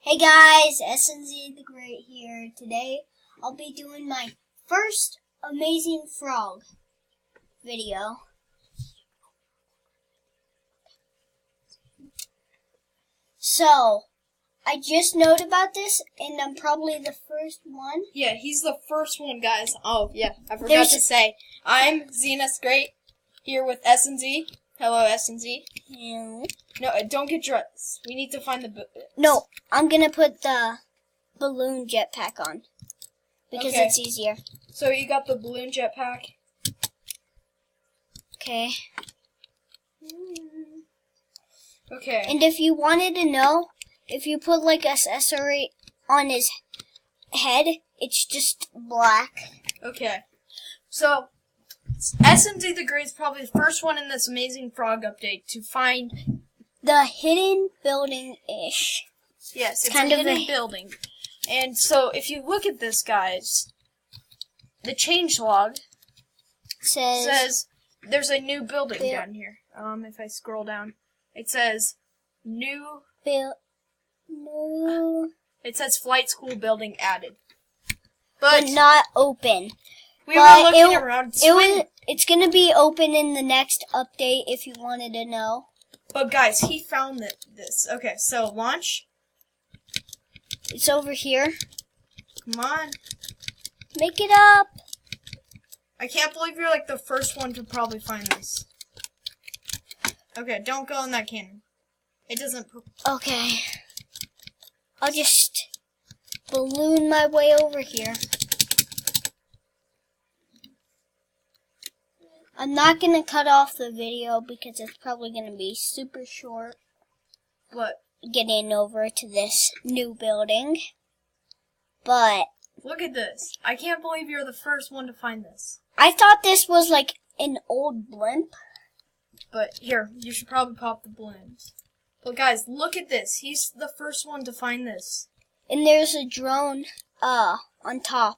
Hey guys, SNZ the Great here. Today I'll be doing my first Amazing Frog video. So, I just knowed about this and I'm probably the first one. Yeah, he's the first one, guys. Oh, yeah, I forgot to say. I'm Zenas Great here with SNZ. Hello, SNZ. Yeah. No, don't get dressed. We need to find the... No, I'm gonna put the balloon jetpack on because Okay. it's easier. So you got the balloon jetpack. Okay. Okay. And if you wanted to know, if you put like a accessory on his head, it's just black. Okay. So, SNZ the Great is probably the first one in this Amazing Frog update to find... The hidden building-ish. Yes, it's kind a of hidden building. And so, if you look at this, guys, the changelog says there's a new building down here. If I scroll down, it says it says flight school building added. But not open. We were looking around. It's gonna be open in the next update if you wanted to know. But guys, he found this. Okay, so launch. It's over here. Come on. Make it up. I can't believe you're like the first one to probably find this. Okay, don't go in that cannon. It doesn't... Okay. I'll just balloon my way over here. I'm not going to cut off the video because it's probably going to be super short. What? Getting over to this new building. But... Look at this. I can't believe you're the first one to find this. I thought this was like an old blimp. But here, you should probably pop the balloons. But guys, look at this. He's the first one to find this. And there's a drone on top.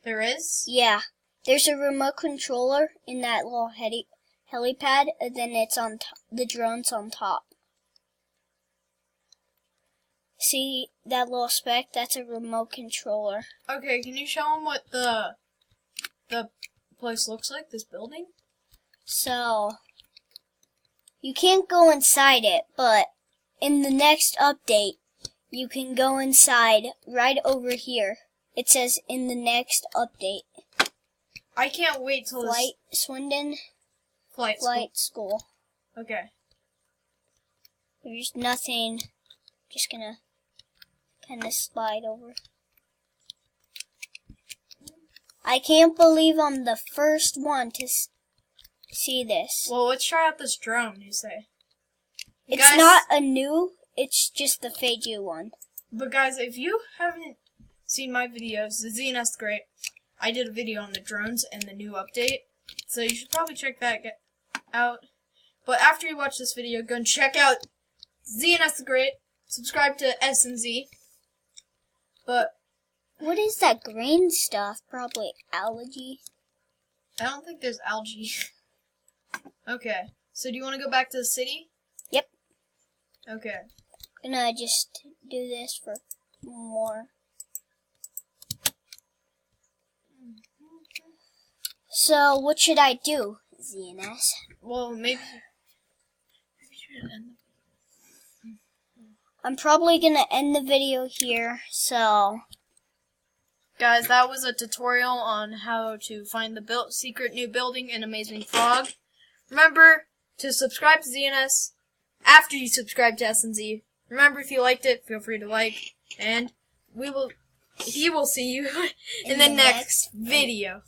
There is? Yeah. There's a remote controller in that little helipad, and then it's on the drone's on top. See that little speck? That's a remote controller. Okay, can you show him what the place looks like, this building? So, you can't go inside it, but in the next update, you can go inside right over here. It says in the next update. I can't wait till Flight Swindon. Flight School. Okay. There's nothing. Just gonna kind of slide over. I can't believe I'm the first one to see this. Well, let's try out this drone, you say. It's guys, not a new, it's just the Feiju one. But guys, if you haven't seen my videos, Zenas Great, I did a video on the drones and the new update, so you should probably check that out. But after you watch this video, go and check out Zenas the Great, subscribe to SNZ. But what is that green stuff? Probably algae. I don't think there's algae. Okay, so do you want to go back to the city? Yep. Okay. I'm gonna just do this for more. So, what should I do, ZNS? Well, maybe I'm probably gonna end the video here, so... Guys, that was a tutorial on how to find the secret new building in Amazing Frog. Remember to subscribe to ZNS after you subscribe to SNZ. Remember, if you liked it, feel free to like, and he will see you in the next video.